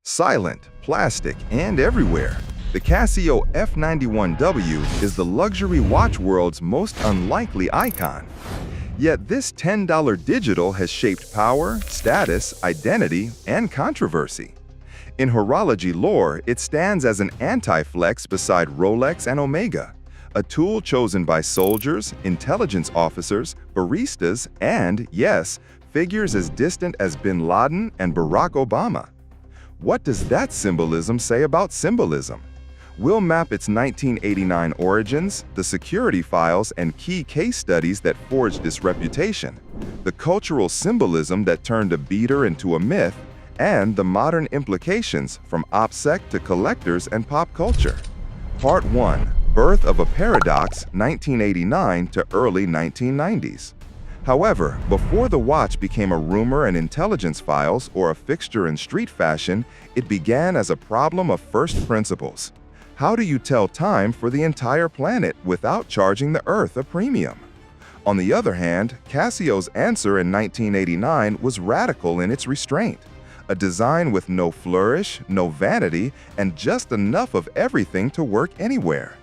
Silent, plastic, and everywhere, the Casio F91W is the luxury watch world's most unlikely icon. Yet this $10 digital has shaped power, status, identity, and controversy. In horology lore, it stands as an anti-flex beside Rolex and Omega, a tool chosen by soldiers, intelligence officers, baristas, and, yes, figures as distant as bin Laden and Barack Obama. What does that symbolism say about symbolism? We'll map its 1989 origins, the security files, and key case studies that forged its reputation, the cultural symbolism that turned a beater into a myth, and the modern implications from OPSEC to collectors and pop culture. Part 1. Birth of a Paradox, 1989 to early 1990s. However, before the watch became a rumor in intelligence files or a fixture in street fashion, it began as a problem of first principles. How do you tell time for the entire planet without charging the Earth a premium? On the other hand, Casio's answer in 1989 was radical in its restraint. A design with no flourish, no vanity, and just enough of everything to work anywhere.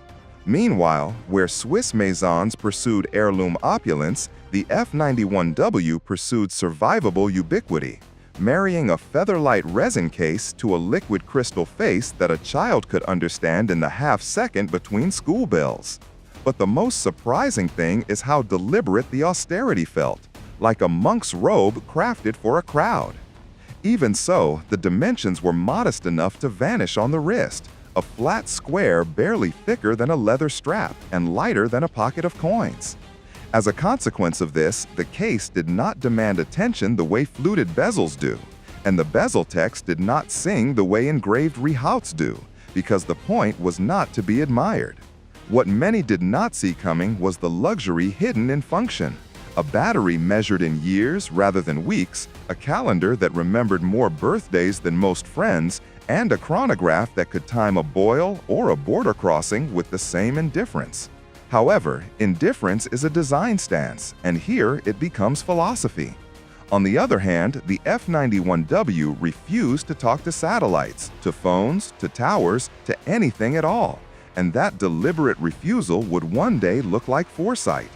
Meanwhile, where Swiss maisons pursued heirloom opulence, the F91W pursued survivable ubiquity, marrying a feather-light resin case to a liquid crystal face that a child could understand in the half-second between school bells. But the most surprising thing is how deliberate the austerity felt, like a monk's robe crafted for a crowd. Even so, the dimensions were modest enough to vanish on the wrist, a flat square barely thicker than a leather strap and lighter than a pocket of coins. As a consequence of this, the case did not demand attention the way fluted bezels do, and the bezel text did not sing the way engraved rehauts do, because the point was not to be admired. What many did not see coming was the luxury hidden in function. A battery measured in years rather than weeks, a calendar that remembered more birthdays than most friends, and a chronograph that could time a boil or a border crossing with the same indifference. However, indifference is a design stance, and here it becomes philosophy. On the other hand, the F91W refused to talk to satellites, to phones, to towers, to anything at all, and that deliberate refusal would one day look like foresight.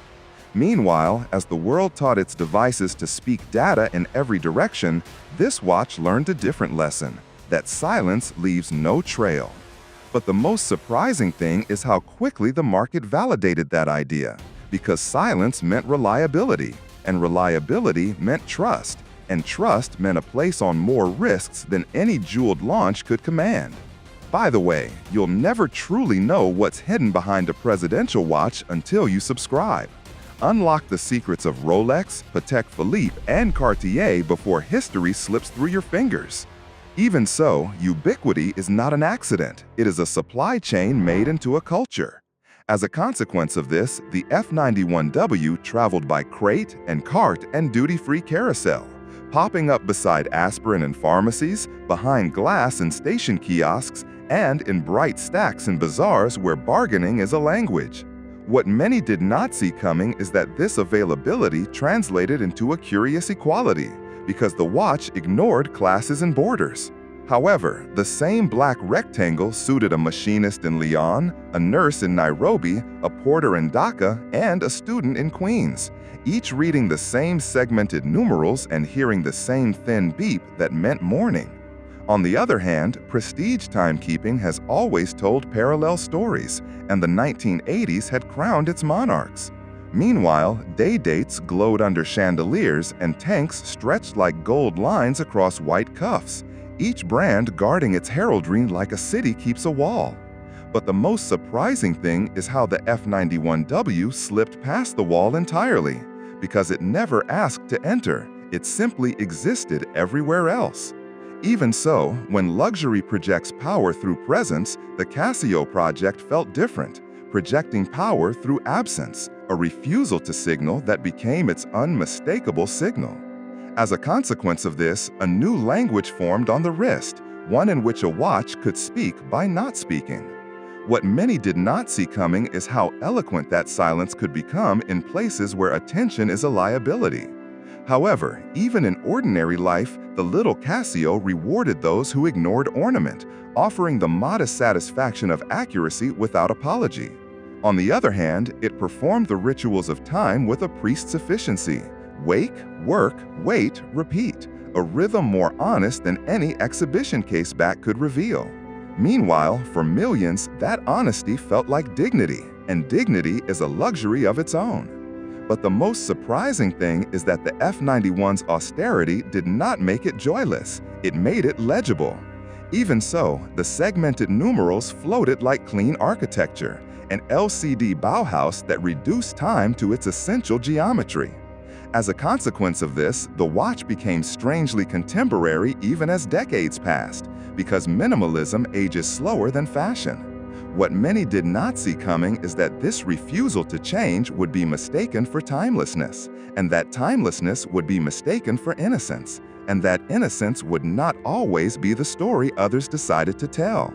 Meanwhile, as the world taught its devices to speak data in every direction, this watch learned a different lesson, that silence leaves no trail. But the most surprising thing is how quickly the market validated that idea, because silence meant reliability, and reliability meant trust, and trust meant a place on more risks than any jeweled launch could command. By the way, you'll never truly know what's hidden behind a presidential watch until you subscribe. Unlock the secrets of Rolex, Patek Philippe, and Cartier before history slips through your fingers. Even so, ubiquity is not an accident. It is a supply chain made into a culture. As a consequence of this, the F91W traveled by crate and cart and duty-free carousel, popping up beside aspirin in pharmacies, behind glass in station kiosks, and in bright stacks in bazaars where bargaining is a language. What many did not see coming is that this availability translated into a curious equality, because the watch ignored classes and borders. However, the same black rectangle suited a machinist in Lyon, a nurse in Nairobi, a porter in Dhaka, and a student in Queens, each reading the same segmented numerals and hearing the same thin beep that meant morning. On the other hand, prestige timekeeping has always told parallel stories, and the 1980s had crowned its monarchs. Meanwhile, day dates glowed under chandeliers and tanks stretched like gold lines across white cuffs, each brand guarding its heraldry like a city keeps a wall. But the most surprising thing is how the F91W slipped past the wall entirely, because it never asked to enter, it simply existed everywhere else. Even so, when luxury projects power through presence, the Casio project felt different, projecting power through absence, a refusal to signal that became its unmistakable signal. As a consequence of this, a new language formed on the wrist, one in which a watch could speak by not speaking. What many did not see coming is how eloquent that silence could become in places where attention is a liability. However, even in ordinary life, the little Casio rewarded those who ignored ornament, offering the modest satisfaction of accuracy without apology. On the other hand, it performed the rituals of time with a priest's efficiency. Wake, work, wait, repeat, a rhythm more honest than any exhibition case back could reveal. Meanwhile, for millions, that honesty felt like dignity, and dignity is a luxury of its own. But the most surprising thing is that the F91's austerity did not make it joyless, it made it legible. Even so, the segmented numerals floated like clean architecture, an LCD Bauhaus that reduced time to its essential geometry. As a consequence of this, the watch became strangely contemporary even as decades passed, because minimalism ages slower than fashion. What many did not see coming is that this refusal to change would be mistaken for timelessness, and that timelessness would be mistaken for innocence, and that innocence would not always be the story others decided to tell.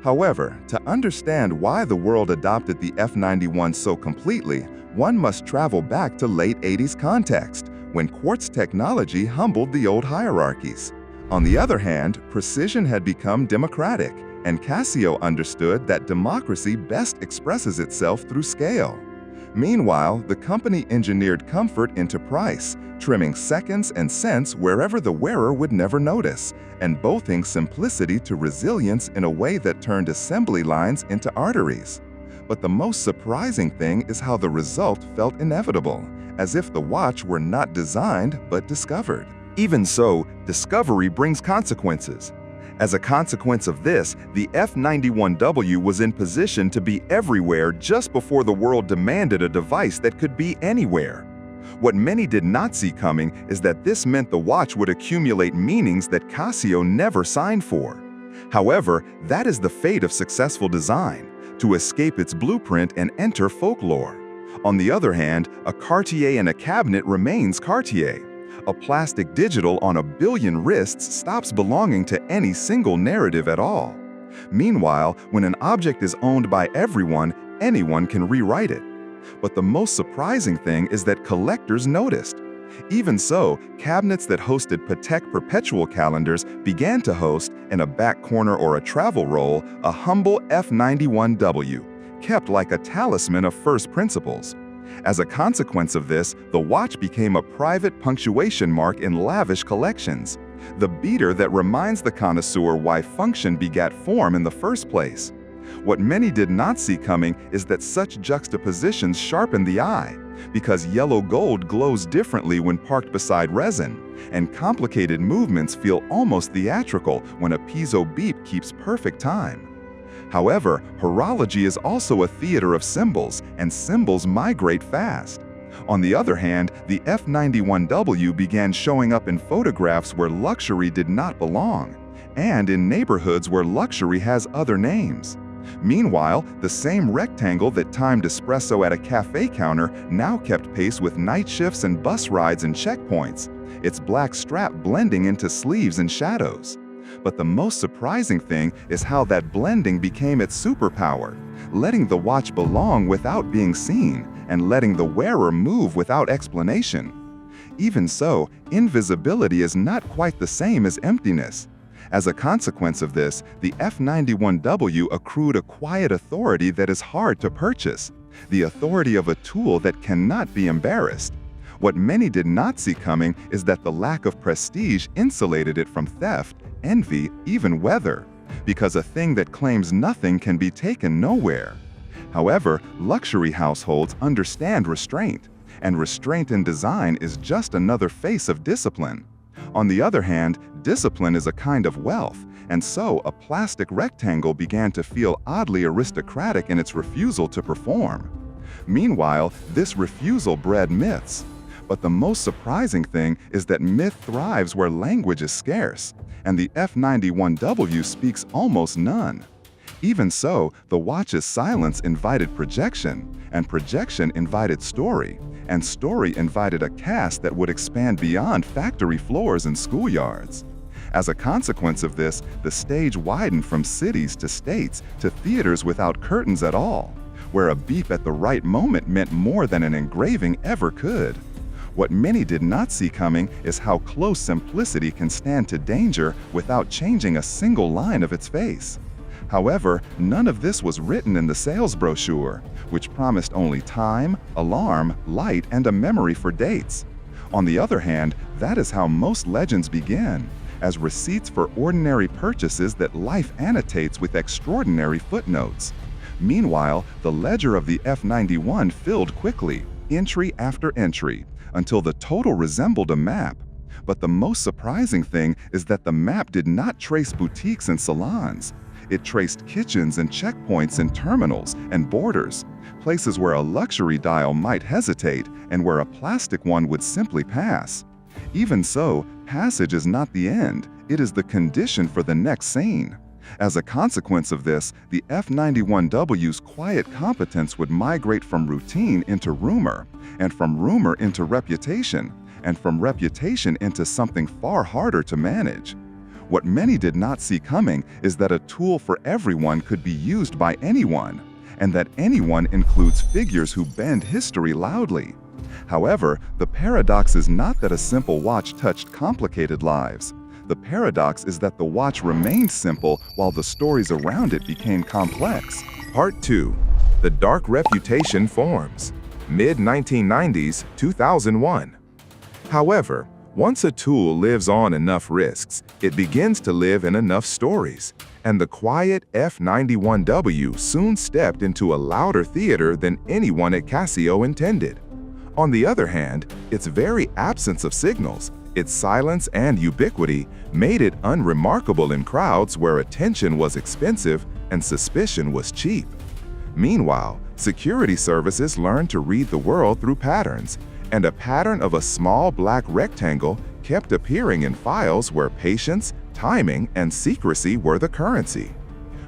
However, to understand why the world adopted the F91 so completely, one must travel back to late 80s context, when quartz technology humbled the old hierarchies. On the other hand, precision had become democratic, and Casio understood that democracy best expresses itself through scale. Meanwhile, the company engineered comfort into price, trimming seconds and cents wherever the wearer would never notice, and bolting simplicity to resilience in a way that turned assembly lines into arteries. But the most surprising thing is how the result felt inevitable, as if the watch were not designed but discovered. Even so, discovery brings consequences. As a consequence of this, the F91W was in position to be everywhere just before the world demanded a device that could be anywhere. What many did not see coming is that this meant the watch would accumulate meanings that Casio never signed for. However, that is the fate of successful design, to escape its blueprint and enter folklore. On the other hand, a Cartier in a cabinet remains Cartier. A plastic digital on a billion wrists stops belonging to any single narrative at all. Meanwhile, when an object is owned by everyone, anyone can rewrite it. But the most surprising thing is that collectors noticed. Even so, cabinets that hosted Patek perpetual calendars began to host, in a back corner or a travel roll, a humble F91W, kept like a talisman of first principles. As a consequence of this, the watch became a private punctuation mark in lavish collections, the beater that reminds the connoisseur why function begat form in the first place. What many did not see coming is that such juxtapositions sharpen the eye, because yellow gold glows differently when parked beside resin, and complicated movements feel almost theatrical when a piezo beep keeps perfect time. However, horology is also a theater of symbols, and symbols migrate fast. On the other hand, the F91W began showing up in photographs where luxury did not belong, and in neighborhoods where luxury has other names. Meanwhile, the same rectangle that timed espresso at a cafe counter now kept pace with night shifts and bus rides and checkpoints, its black strap blending into sleeves and shadows. But the most surprising thing is how that blending became its superpower, letting the watch belong without being seen, and letting the wearer move without explanation. Even so, invisibility is not quite the same as emptiness. As a consequence of this, the F91W accrued a quiet authority that is hard to purchase, the authority of a tool that cannot be embarrassed. What many did not see coming is that the lack of prestige insulated it from theft, envy, even weather, because a thing that claims nothing can be taken nowhere. However, luxury households understand restraint, and restraint in design is just another face of discipline. On the other hand, discipline is a kind of wealth, and so a plastic rectangle began to feel oddly aristocratic in its refusal to perform. Meanwhile, this refusal bred myths. But the most surprising thing is that myth thrives where language is scarce, and the F91W speaks almost none. Even so, the watch's silence invited projection, and projection invited story, and story invited a cast that would expand beyond factory floors and schoolyards. As a consequence of this, the stage widened from cities to states to theaters without curtains at all, where a beep at the right moment meant more than an engraving ever could. What many did not see coming is how close simplicity can stand to danger without changing a single line of its face. However, none of this was written in the sales brochure, which promised only time, alarm, light, and a memory for dates. On the other hand, that is how most legends begin, as receipts for ordinary purchases that life annotates with extraordinary footnotes. Meanwhile, the ledger of the F91 filled quickly, entry after entry, until the total resembled a map. But the most surprising thing is that the map did not trace boutiques and salons. It traced kitchens and checkpoints and terminals and borders, places where a luxury dial might hesitate and where a plastic one would simply pass. Even so, passage is not the end, it is the condition for the next scene. As a consequence of this, the F91W's quiet competence would migrate from routine into rumor, and from rumor into reputation, and from reputation into something far harder to manage. What many did not see coming is that a tool for everyone could be used by anyone, and that anyone includes figures who bend history loudly. However, the paradox is not that a simple watch touched complicated lives. The paradox is that the watch remained simple while the stories around it became complex. Part 2. The Dark Reputation Forms. Mid-1990s, 2001. However, once a tool lives on enough risks, it begins to live in enough stories, and the quiet F91W soon stepped into a louder theater than anyone at Casio intended. On the other hand, its very absence of signals, its silence and ubiquity made it unremarkable in crowds where attention was expensive and suspicion was cheap. Meanwhile, security services learned to read the world through patterns, and a pattern of a small black rectangle kept appearing in files where patience, timing, and secrecy were the currency.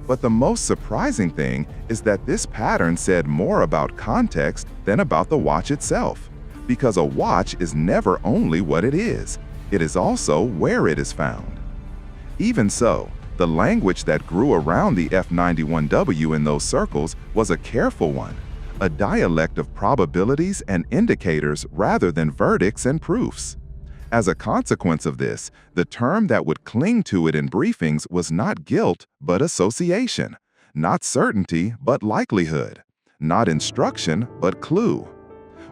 But the most surprising thing is that this pattern said more about context than about the watch itself. Because a watch is never only what it is also where it is found. Even so, the language that grew around the F91W in those circles was a careful one, a dialect of probabilities and indicators rather than verdicts and proofs. As a consequence of this, the term that would cling to it in briefings was not guilt but association, not certainty but likelihood, not instruction but clue.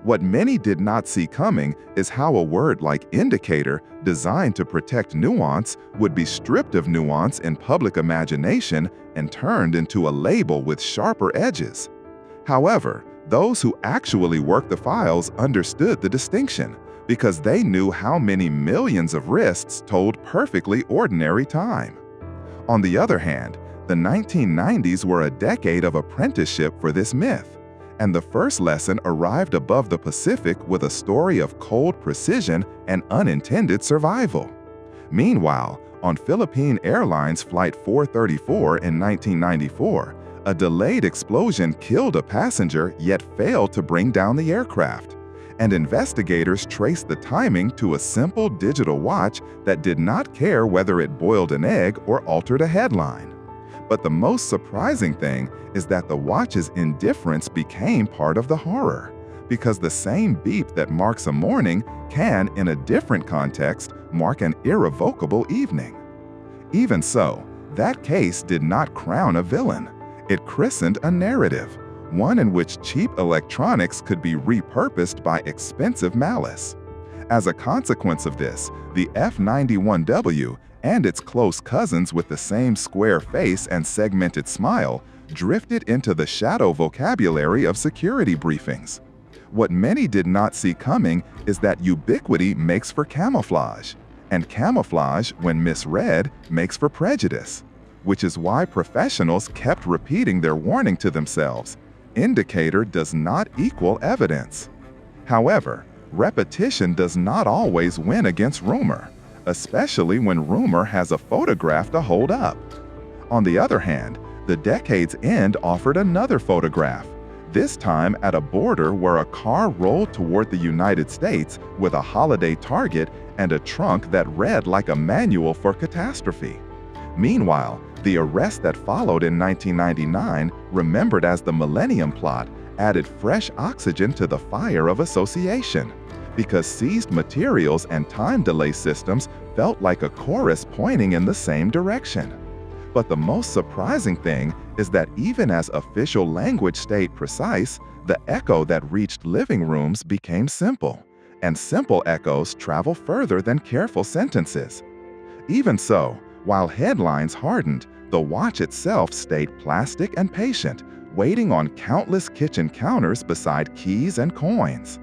What many did not see coming is how a word like indicator, designed to protect nuance, would be stripped of nuance in public imagination and turned into a label with sharper edges. However, those who actually worked the files understood the distinction because they knew how many millions of wrists told perfectly ordinary time. On the other hand, the 1990s were a decade of apprenticeship for this myth. And the first lesson arrived above the Pacific with a story of cold precision and unintended survival. Meanwhile, on Philippine Airlines Flight 434 in 1994, a delayed explosion killed a passenger yet failed to bring down the aircraft. And investigators traced the timing to a simple digital watch that did not care whether it boiled an egg or altered a headline. But the most surprising thing is that the watch's indifference became part of the horror, because the same beep that marks a morning can, in a different context, mark an irrevocable evening. Even so, that case did not crown a villain. It christened a narrative, one in which cheap electronics could be repurposed by expensive malice. As a consequence of this, the F91W and its close cousins with the same square face and segmented smile drifted into the shadow vocabulary of security briefings. What many did not see coming is that ubiquity makes for camouflage, and camouflage, when misread, makes for prejudice, which is why professionals kept repeating their warning to themselves: indicator does not equal evidence. However, repetition does not always win against rumor, especially when rumor has a photograph to hold up. On the other hand, the decade's end offered another photograph, this time at a border where a car rolled toward the United States with a holiday target and a trunk that read like a manual for catastrophe. Meanwhile, the arrest that followed in 1999, remembered as the Millennium Plot, added fresh oxygen to the fire of association, because seized materials and time delay systems felt like a chorus pointing in the same direction. But the most surprising thing is that even as official language stayed precise, the echo that reached living rooms became simple, and simple echoes travel further than careful sentences. Even so, while headlines hardened, the watch itself stayed plastic and patient, waiting on countless kitchen counters beside keys and coins.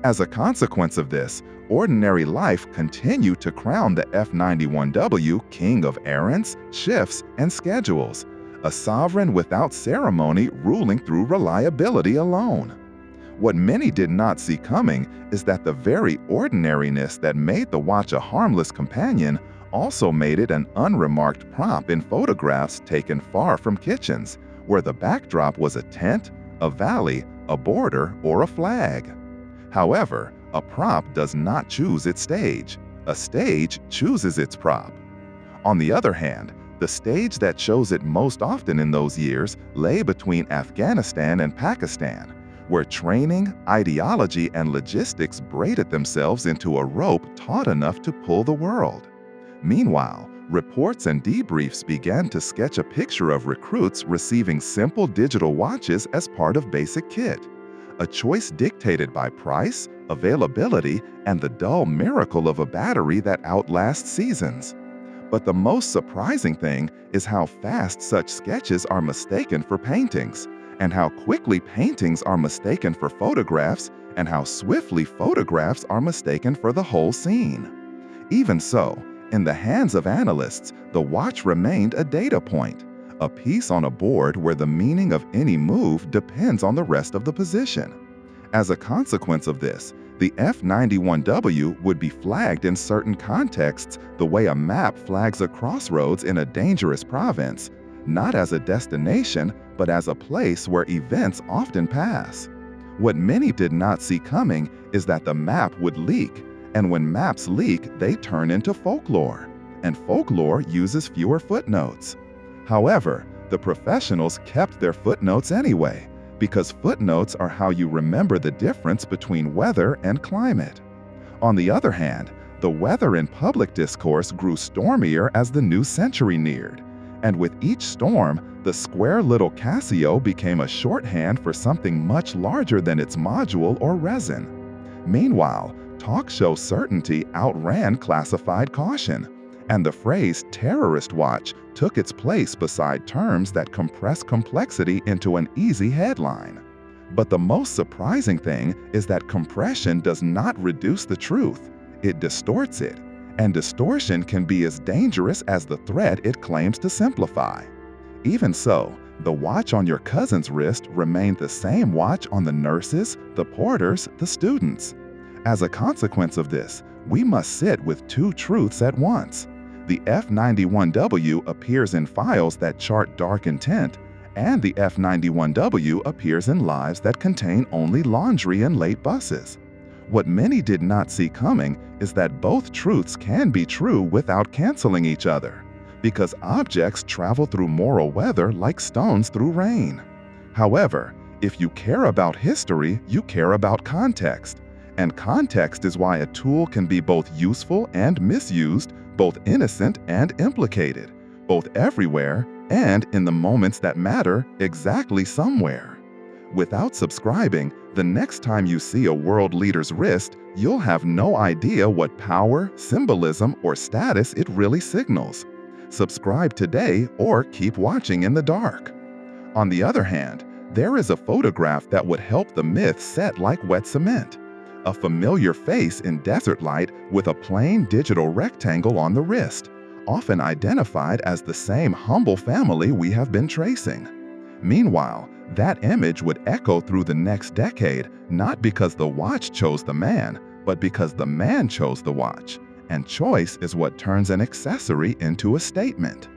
As a consequence of this, ordinary life continued to crown the F91W king of errands, shifts, and schedules, a sovereign without ceremony ruling through reliability alone. What many did not see coming is that the very ordinariness that made the watch a harmless companion also made it an unremarked prop in photographs taken far from kitchens, where the backdrop was a tent, a valley, a border, or a flag. However, a prop does not choose its stage. A stage chooses its prop. On the other hand, the stage that chose it most often in those years lay between Afghanistan and Pakistan, where training, ideology, and logistics braided themselves into a rope taut enough to pull the world. Meanwhile, reports and debriefs began to sketch a picture of recruits receiving simple digital watches as part of basic kit, a choice dictated by price, availability, and the dull miracle of a battery that outlasts seasons. But the most surprising thing is how fast such sketches are mistaken for paintings, and how quickly paintings are mistaken for photographs, and how swiftly photographs are mistaken for the whole scene. Even so, in the hands of analysts, the watch remained a data point, a piece on a board where the meaning of any move depends on the rest of the position. As a consequence of this, the F91W would be flagged in certain contexts the way a map flags a crossroads in a dangerous province, not as a destination, but as a place where events often pass. What many did not see coming is that the map would leak, and when maps leak, they turn into folklore, and folklore uses fewer footnotes. However, the professionals kept their footnotes anyway, because footnotes are how you remember the difference between weather and climate. On the other hand, the weather in public discourse grew stormier as the new century neared, and with each storm, the square little Casio became a shorthand for something much larger than its module or resin. Meanwhile, talk show certainty outran classified caution, and the phrase terrorist watch took its place beside terms that compress complexity into an easy headline. But the most surprising thing is that compression does not reduce the truth, it distorts it, and distortion can be as dangerous as the thread it claims to simplify. Even so, the watch on your cousin's wrist remained the same watch on the nurses, the porters, the students. As a consequence of this, we must sit with two truths at once. The F91W appears in files that chart dark intent, and the F91W appears in lives that contain only laundry and late buses. What many did not see coming is that both truths can be true without canceling each other, because objects travel through moral weather like stones through rain. However, if you care about history, you care about context. And context is why a tool can be both useful and misused, both innocent and implicated, both everywhere and in the moments that matter exactly somewhere. Without subscribing, the next time you see a world leader's wrist, you'll have no idea what power, symbolism, or status it really signals. Subscribe today or keep watching in the dark. On the other hand, there is a photograph that would help the myth set like wet cement. A familiar face in desert light with a plain digital rectangle on the wrist, often identified as the same humble family we have been tracing. Meanwhile, that image would echo through the next decade, not because the watch chose the man, but because the man chose the watch. And choice is what turns an accessory into a statement.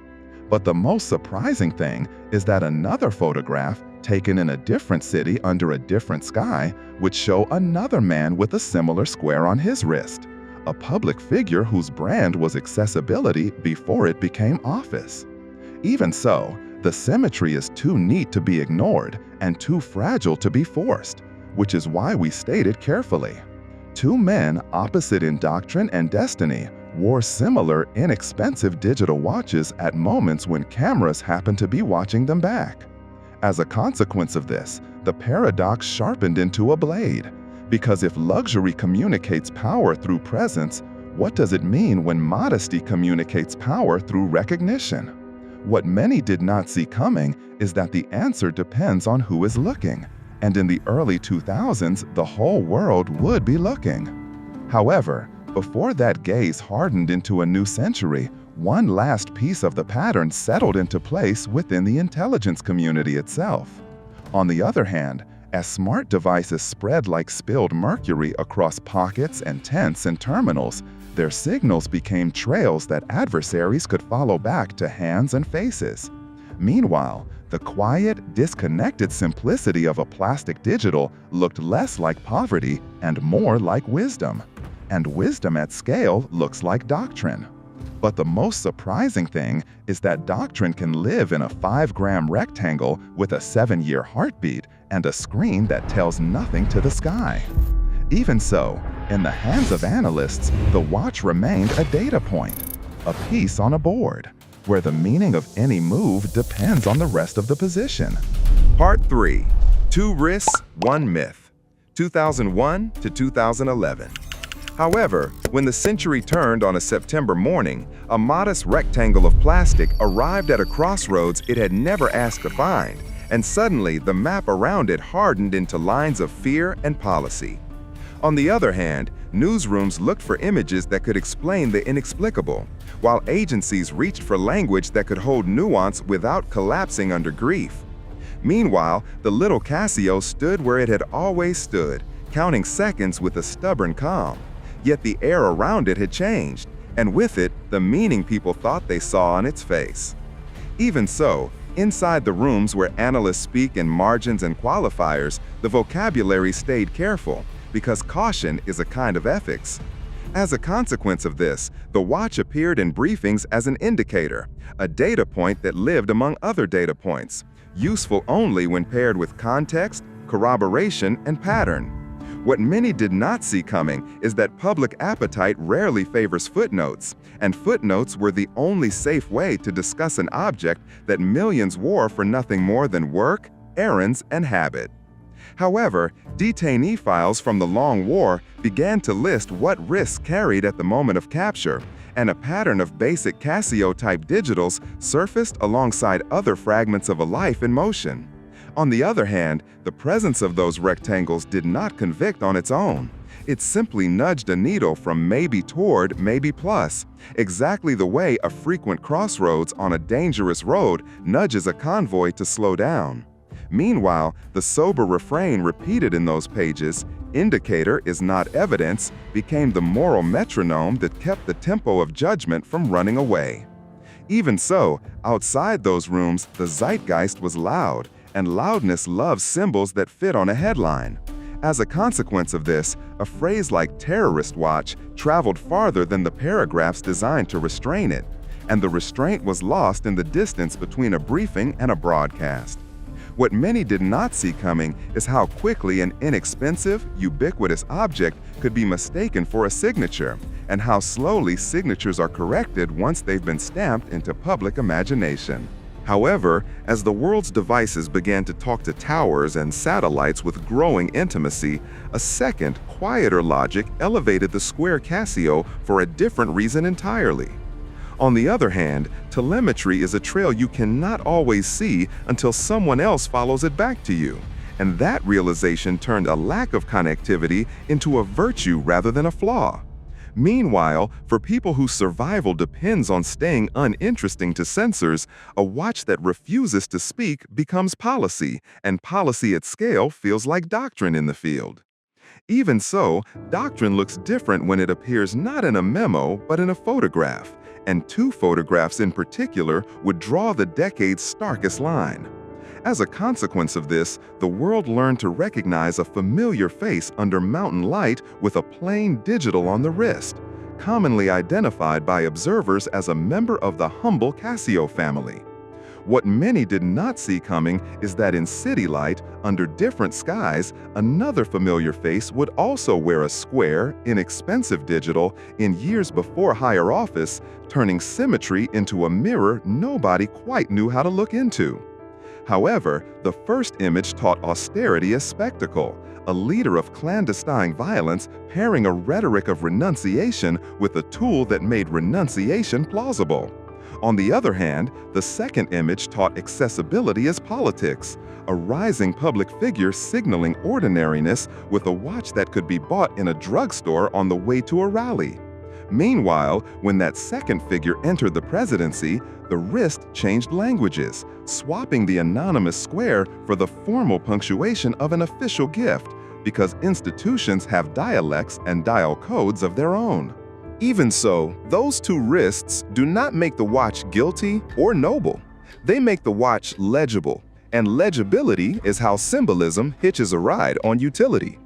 But the most surprising thing is that another photograph, taken in a different city under a different sky, would show another man with a similar square on his wrist, a public figure whose brand was accessibility before it became office. Even so, the symmetry is too neat to be ignored and too fragile to be forced, which is why we state it carefully. two men opposite in doctrine and destiny wore similar, inexpensive digital watches at moments when cameras happened to be watching them back. As a consequence of this, the paradox sharpened into a blade. Because if luxury communicates power through presence, what does it mean when modesty communicates power through recognition? What many did not see coming is that the answer depends on who is looking, and in the early 2000s, the whole world would be looking. However, before that gaze hardened into a new century, one last piece of the pattern settled into place within the intelligence community itself. On the other hand, as smart devices spread like spilled mercury across pockets and tents and terminals, their signals became trails that adversaries could follow back to hands and faces. Meanwhile, the quiet, disconnected simplicity of a plastic digital looked less like poverty and more like wisdom. And wisdom at scale looks like doctrine. But the most surprising thing is that doctrine can live in a 5-gram rectangle with a 7-year heartbeat and a screen that tells nothing to the sky. Even so, in the hands of analysts, the watch remained a data point, a piece on a board, where the meaning of any move depends on the rest of the position. Part 3. 2 Risks, 1 Myth. 2001 to 2011. However, when the century turned on a September morning, a modest rectangle of plastic arrived at a crossroads it had never asked to find, and suddenly the map around it hardened into lines of fear and policy. On the other hand, newsrooms looked for images that could explain the inexplicable, while agencies reached for language that could hold nuance without collapsing under grief. Meanwhile, the little Casio stood where it had always stood, counting seconds with a stubborn calm. Yet the air around it had changed, and with it, the meaning people thought they saw on its face. Even so, inside the rooms where analysts speak in margins and qualifiers, the vocabulary stayed careful, because caution is a kind of ethics. As a consequence of this, the watch appeared in briefings as an indicator, a data point that lived among other data points, useful only when paired with context, corroboration, and pattern. What many did not see coming is that public appetite rarely favors footnotes, and footnotes were the only safe way to discuss an object that millions wore for nothing more than work, errands, and habit. However, detainee files from the long war began to list what risks carried at the moment of capture, and a pattern of basic Casio-type digitals surfaced alongside other fragments of a life in motion. On the other hand, the presence of those rectangles did not convict on its own. It simply nudged a needle from maybe toward maybe plus, exactly the way a frequent crossroads on a dangerous road nudges a convoy to slow down. Meanwhile, the sober refrain repeated in those pages, "Indicator is not evidence," became the moral metronome that kept the tempo of judgment from running away. Even so, outside those rooms, the zeitgeist was loud, and loudness loves symbols that fit on a headline. As a consequence of this, a phrase like terrorist watch traveled farther than the paragraphs designed to restrain it, and the restraint was lost in the distance between a briefing and a broadcast. What many did not see coming is how quickly an inexpensive, ubiquitous object could be mistaken for a signature, and how slowly signatures are corrected once they've been stamped into public imagination. However, as the world's devices began to talk to towers and satellites with growing intimacy, a second, quieter logic elevated the square Casio for a different reason entirely. On the other hand, telemetry is a trail you cannot always see until someone else follows it back to you, and that realization turned a lack of connectivity into a virtue rather than a flaw. Meanwhile, for people whose survival depends on staying uninteresting to censors, a watch that refuses to speak becomes policy, and policy at scale feels like doctrine in the field. Even so, doctrine looks different when it appears not in a memo but in a photograph, and two photographs in particular would draw the decade's starkest line. As a consequence of this, the world learned to recognize a familiar face under mountain light with a plain digital on the wrist, commonly identified by observers as a member of the humble Casio family. What many did not see coming is that in city light, under different skies, another familiar face would also wear a square, inexpensive digital in years before higher office, turning symmetry into a mirror nobody quite knew how to look into. However, the first image taught austerity as spectacle, a leader of clandestine violence pairing a rhetoric of renunciation with a tool that made renunciation plausible. On the other hand, the second image taught accessibility as politics, a rising public figure signaling ordinariness with a watch that could be bought in a drugstore on the way to a rally. Meanwhile, when that second figure entered the presidency, the wrist changed languages, swapping the anonymous square for the formal punctuation of an official gift, because institutions have dialects and dial codes of their own. Even so, those two wrists do not make the watch guilty or noble. They make the watch legible, and legibility is how symbolism hitches a ride on utility.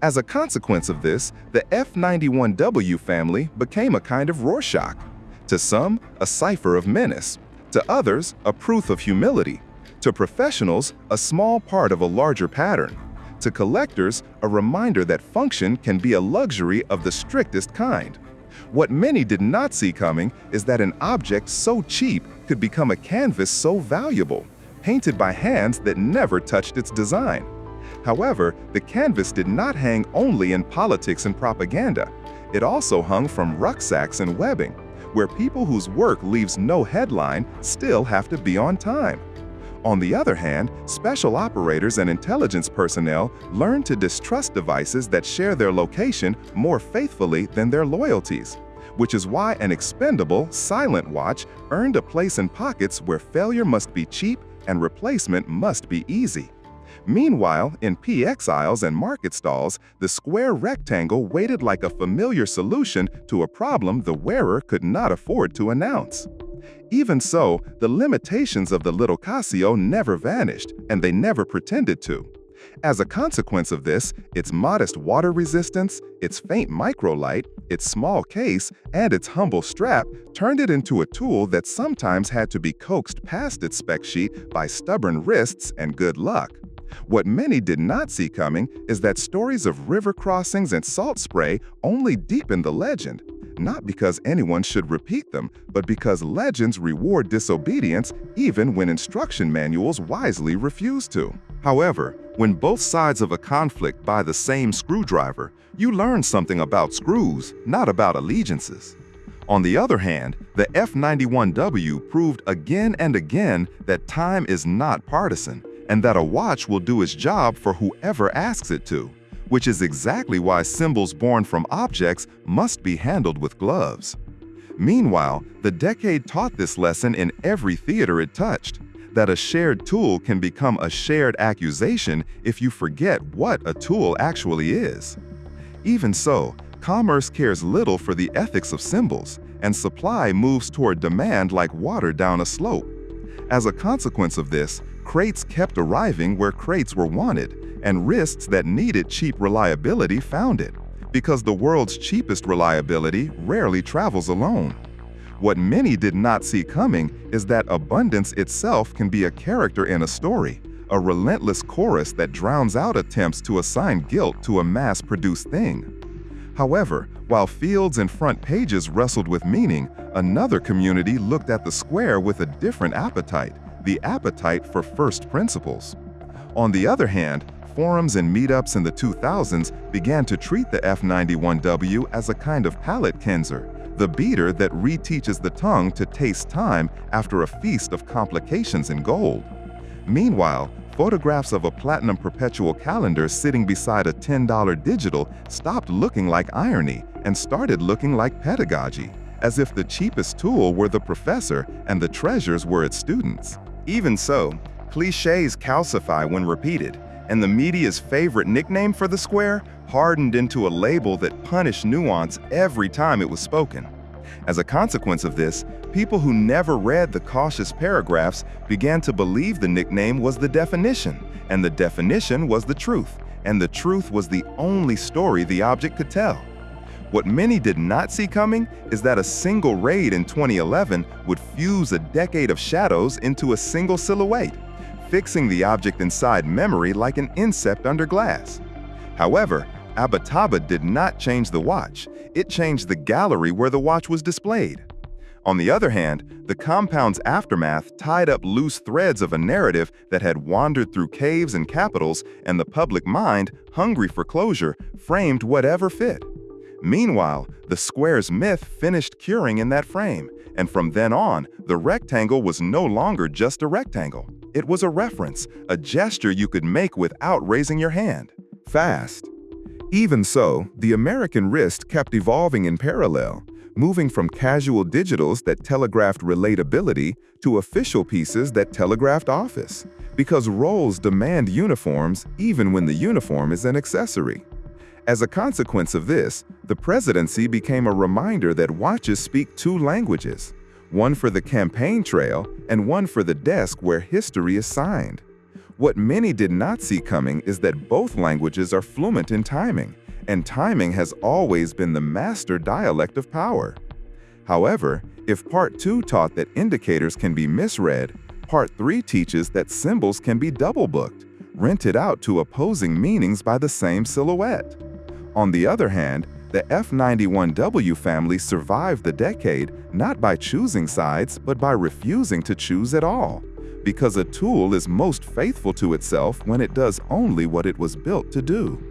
As a consequence of this, the F91W family became a kind of Rorschach. To some, a cipher of menace. To others, a proof of humility. To professionals, a small part of a larger pattern. To collectors, a reminder that function can be a luxury of the strictest kind. What many did not see coming is that an object so cheap could become a canvas so valuable, painted by hands that never touched its design. However, the canvas did not hang only in politics and propaganda. It also hung from rucksacks and webbing, where people whose work leaves no headline still have to be on time. On the other hand, special operators and intelligence personnel learn to distrust devices that share their location more faithfully than their loyalties, which is why an expendable, silent watch earned a place in pockets where failure must be cheap and replacement must be easy. Meanwhile, in PX aisles and market stalls, the square rectangle waited like a familiar solution to a problem the wearer could not afford to announce. Even so, the limitations of the little Casio never vanished, and they never pretended to. As a consequence of this, its modest water resistance, its faint microlight, its small case, and its humble strap turned it into a tool that sometimes had to be coaxed past its spec sheet by stubborn wrists and good luck. What many did not see coming is that stories of river crossings and salt spray only deepen the legend, not because anyone should repeat them, but because legends reward disobedience even when instruction manuals wisely refuse to. However, when both sides of a conflict buy the same screwdriver, you learn something about screws, not about allegiances. On the other hand, the F91W proved again and again that time is not partisan, and that a watch will do its job for whoever asks it to, which is exactly why symbols born from objects must be handled with gloves. Meanwhile, the decade taught this lesson in every theater it touched, that a shared tool can become a shared accusation if you forget what a tool actually is. Even so, commerce cares little for the ethics of symbols, and supply moves toward demand like water down a slope. As a consequence of this, crates kept arriving where crates were wanted, and wrists that needed cheap reliability found it, because the world's cheapest reliability rarely travels alone. What many did not see coming is that abundance itself can be a character in a story, a relentless chorus that drowns out attempts to assign guilt to a mass-produced thing. However, while fields and front pages wrestled with meaning, another community looked at the square with a different appetite, the appetite for first principles. On the other hand, forums and meetups in the 2000s began to treat the F91W as a kind of palate cleanser, the beater that reteaches the tongue to taste time after a feast of complications in gold. Meanwhile, photographs of a platinum perpetual calendar sitting beside a $10 digital stopped looking like irony and started looking like pedagogy, as if the cheapest tool were the professor and the treasures were its students. Even so, cliches calcify when repeated, and the media's favorite nickname for the square hardened into a label that punished nuance every time it was spoken. As a consequence of this, people who never read the cautious paragraphs began to believe the nickname was the definition, and the definition was the truth, and the truth was the only story the object could tell. What many did not see coming is that a single raid in 2011 would fuse a decade of shadows into a single silhouette, fixing the object inside memory like an insect under glass. However, Abbottabad did not change the watch, it changed the gallery where the watch was displayed. On the other hand, the compound's aftermath tied up loose threads of a narrative that had wandered through caves and capitals, and the public mind, hungry for closure, framed whatever fit. Meanwhile, the square's myth finished curing in that frame, and from then on, the rectangle was no longer just a rectangle. It was a reference, a gesture you could make without raising your hand. Fast. Even so, the American wrist kept evolving in parallel, moving from casual digitals that telegraphed relatability to official pieces that telegraphed office, because roles demand uniforms even when the uniform is an accessory. As a consequence of this, the presidency became a reminder that watches speak two languages, one for the campaign trail and one for the desk where history is signed. What many did not see coming is that both languages are fluent in timing, and timing has always been the master dialect of power. However, if Part 2 taught that indicators can be misread, Part 3 teaches that symbols can be double-booked, rented out to opposing meanings by the same silhouette. On the other hand, the F91W family survived the decade not by choosing sides but by refusing to choose at all, because a tool is most faithful to itself when it does only what it was built to do.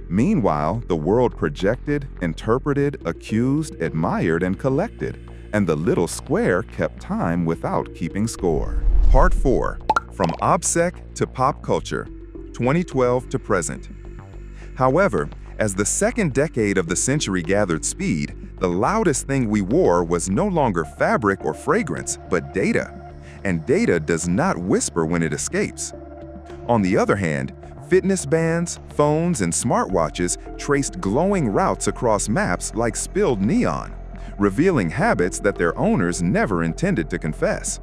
Meanwhile, the world projected, interpreted, accused, admired, and collected, and the little square kept time without keeping score. Part 4. From OPSEC to Pop Culture, 2012 to Present. However, as the second decade of the century gathered speed, the loudest thing we wore was no longer fabric or fragrance, but data. And data does not whisper when it escapes. On the other hand, fitness bands, phones, and smartwatches traced glowing routes across maps like spilled neon, revealing habits that their owners never intended to confess.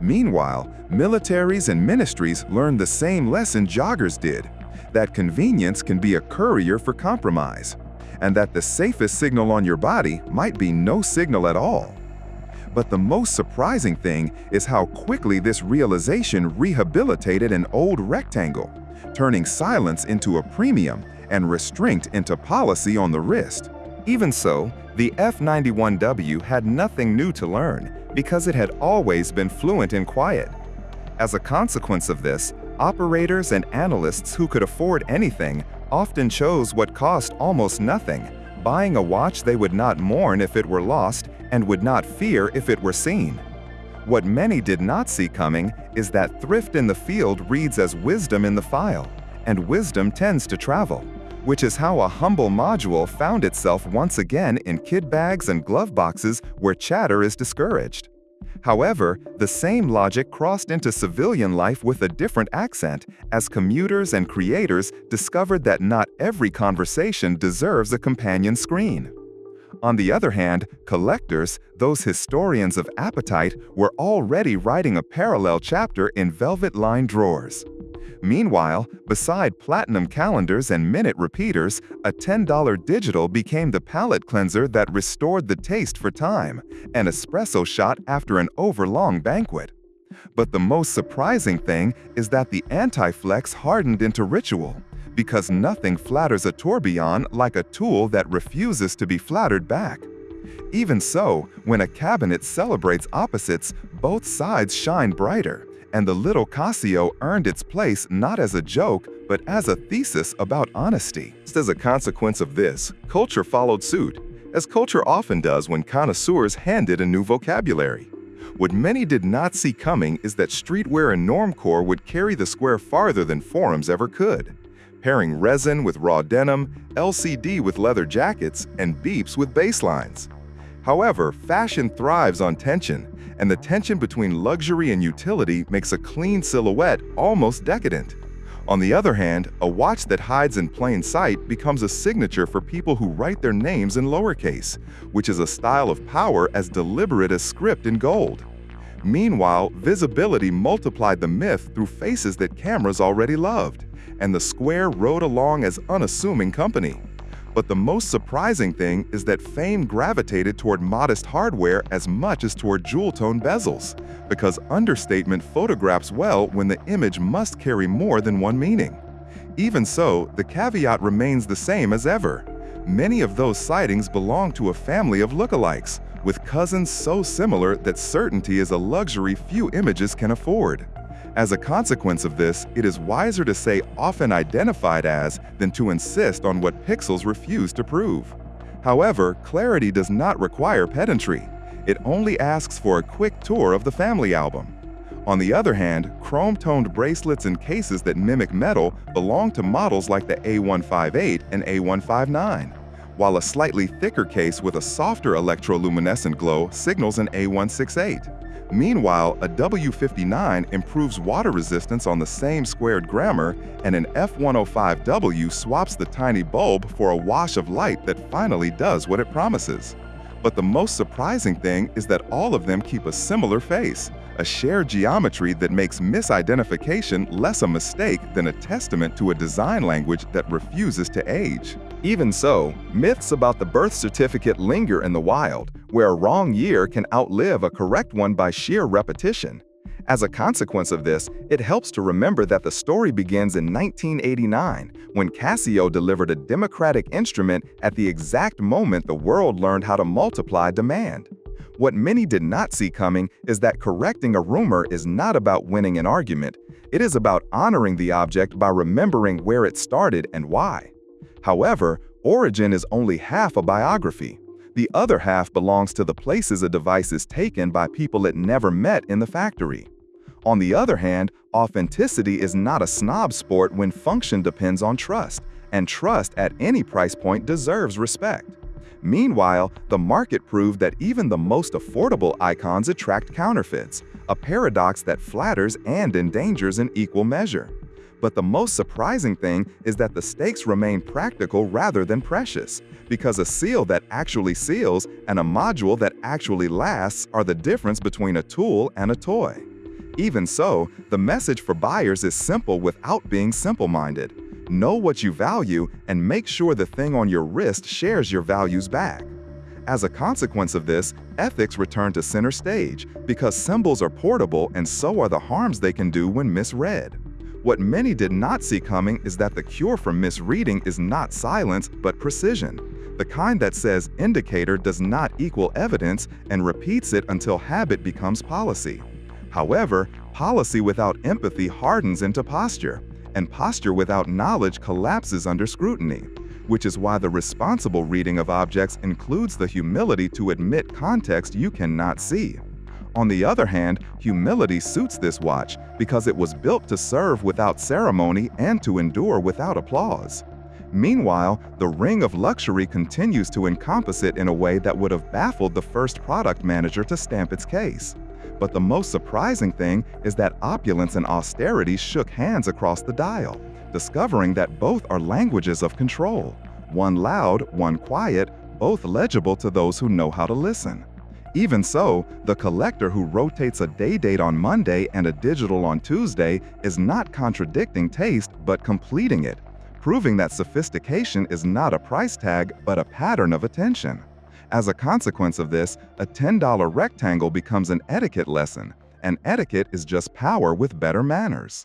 Meanwhile, militaries and ministries learned the same lesson joggers did, that convenience can be a courier for compromise, and that the safest signal on your body might be no signal at all. But the most surprising thing is how quickly this realization rehabilitated an old rectangle, turning silence into a premium and restraint into policy on the wrist. Even so, the F91W had nothing new to learn because it had always been fluent in quiet. As a consequence of this, operators and analysts who could afford anything often chose what cost almost nothing, buying a watch they would not mourn if it were lost and would not fear if it were seen. What many did not see coming is that thrift in the field reads as wisdom in the file, and wisdom tends to travel, which is how a humble module found itself once again in kid bags and glove boxes where chatter is discouraged. However, the same logic crossed into civilian life with a different accent as commuters and creators discovered that not every conversation deserves a companion screen. On the other hand, collectors, those historians of appetite, were already writing a parallel chapter in velvet-lined drawers. Meanwhile, beside platinum calendars and minute repeaters, a $10 digital became the palate cleanser that restored the taste for time, an espresso shot after an overlong banquet. But the most surprising thing is that the anti-flex hardened into ritual, because nothing flatters a tourbillon like a tool that refuses to be flattered back. Even so, when a cabinet celebrates opposites, both sides shine brighter, and the little Casio earned its place not as a joke, but as a thesis about honesty. Just as a consequence of this, culture followed suit, as culture often does when connoisseurs hand it a new vocabulary. What many did not see coming is that streetwear and normcore would carry the square farther than forums ever could, pairing resin with raw denim, LCD with leather jackets, and beeps with baselines. However, fashion thrives on tension, and the tension between luxury and utility makes a clean silhouette almost decadent. On the other hand, a watch that hides in plain sight becomes a signature for people who write their names in lowercase, which is a style of power as deliberate as script in gold. Meanwhile, visibility multiplied the myth through faces that cameras already loved, and the square rode along as unassuming company. But the most surprising thing is that fame gravitated toward modest hardware as much as toward jewel-tone bezels, because understatement photographs well when the image must carry more than one meaning. Even so, the caveat remains the same as ever. Many of those sightings belong to a family of lookalikes, with cousins so similar that certainty is a luxury few images can afford. As a consequence of this, it is wiser to say often identified as than to insist on what pixels refuse to prove. However, clarity does not require pedantry. It only asks for a quick tour of the family album. On the other hand, chrome-toned bracelets and cases that mimic metal belong to models like the A158 and A159, while a slightly thicker case with a softer electroluminescent glow signals an A168. Meanwhile, a W59 improves water resistance on the same squared grammar, and an F105W swaps the tiny bulb for a wash of light that finally does what it promises. But the most surprising thing is that all of them keep a similar face, a shared geometry that makes misidentification less a mistake than a testament to a design language that refuses to age. Even so, myths about the birth certificate linger in the wild, where a wrong year can outlive a correct one by sheer repetition. As a consequence of this, it helps to remember that the story begins in 1989, when Casio delivered a democratic instrument at the exact moment the world learned how to multiply demand. What many did not see coming is that correcting a rumor is not about winning an argument. It is about honoring the object by remembering where it started and why. However, origin is only half a biography. The other half belongs to the places a device is taken by people it never met in the factory. On the other hand, authenticity is not a snob sport when function depends on trust, and trust at any price point deserves respect. Meanwhile, the market proved that even the most affordable icons attract counterfeits, a paradox that flatters and endangers in equal measure. But the most surprising thing is that the stakes remain practical rather than precious, because a seal that actually seals and a module that actually lasts are the difference between a tool and a toy. Even so, the message for buyers is simple without being simple-minded. Know what you value and make sure the thing on your wrist shares your values back. As a consequence of this, ethics return to center stage because symbols are portable and so are the harms they can do when misread. What many did not see coming is that the cure for misreading is not silence but precision, the kind that says indicator does not equal evidence and repeats it until habit becomes policy. However, policy without empathy hardens into posture, and posture without knowledge collapses under scrutiny, which is why the responsible reading of objects includes the humility to admit context you cannot see. On the other hand, humility suits this watch because it was built to serve without ceremony and to endure without applause. Meanwhile, the ring of luxury continues to encompass it in a way that would have baffled the first product manager to stamp its case. But the most surprising thing is that opulence and austerity shook hands across the dial, discovering that both are languages of control, one loud, one quiet, both legible to those who know how to listen. Even so, the collector who rotates a day date on Monday and a digital on Tuesday is not contradicting taste but completing it, proving that sophistication is not a price tag but a pattern of attention. As a consequence of this, a $10 rectangle becomes an etiquette lesson, and etiquette is just power with better manners.